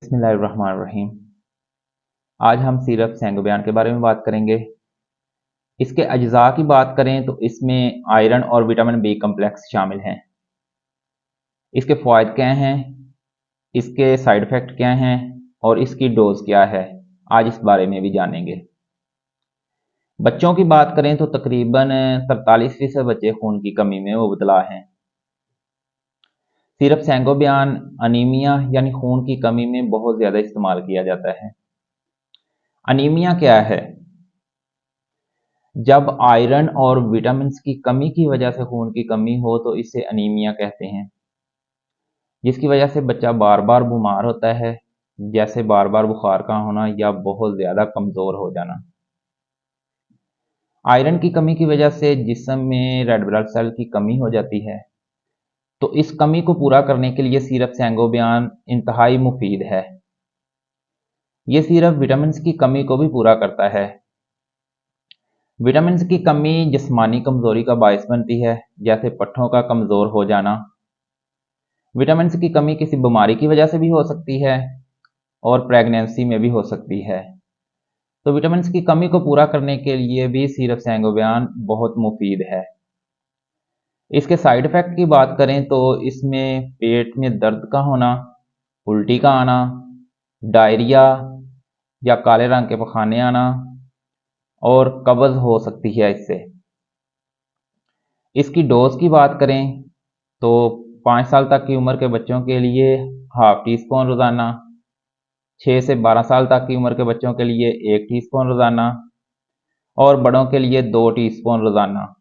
बिस्मिल्लाहिर्रहमानिर्रहीम। आज हम सिरप सेंगोबियान के बारे में बात करेंगे। इसके अज्जा की बात करें तो इसमें आयरन और विटामिन बी कम्प्लेक्स शामिल हैं। इसके फ़वाइद क्या हैं, इसके साइड इफ़ेक्ट क्या हैं और इसकी डोज क्या है, आज इस बारे में भी जानेंगे। बच्चों की बात करें तो तकरीबन 43% बच्चे खून की कमी में मुबतला हैं। सिरप सेंगोबियान अनीमिया यानी खून की कमी में बहुत ज़्यादा इस्तेमाल किया जाता है। अनीमिया क्या है? जब आयरन और विटामिन्स की कमी की वजह से खून की कमी हो तो इसे अनीमिया कहते हैं, जिसकी वजह से बच्चा बार बार बीमार होता है, जैसे बार बार बुखार का होना या बहुत ज़्यादा कमज़ोर हो जाना। आयरन की कमी की वजह से जिस्म में रेड ब्लड सेल की कमी हो जाती है, तो इस कमी को पूरा करने के लिए सिरप सेंगोबियान इंतहाई मुफीद है। ये सिरप विटामिन्स की कमी को भी पूरा करता है। विटामिन्स की कमी जिस्मानी कमज़ोरी का बायस बनती है, जैसे पट्ठों का कमज़ोर हो जाना। विटामिन्स की कमी किसी बीमारी की वजह से भी हो सकती है और प्रेगनेंसी में भी हो सकती है। तो विटामिन्स की कमी को पूरा करने के लिए भी सिरप सेंगोबियान बहुत मुफीद है। इसके साइड इफ़ेक्ट की बात करें तो इसमें पेट में दर्द का होना, उल्टी का आना, डायरिया या काले रंग के पखाने आना और कब्ज़ हो सकती है इससे। इसकी डोज की बात करें तो 5 साल तक की उम्र के बच्चों के लिए हाफ टी स्पून रोज़ाना, 6 से 12 साल तक की उम्र के बच्चों के लिए 1 टीस्पून रोज़ाना और बड़ों के लिए 2 टीस्पून रोज़ाना।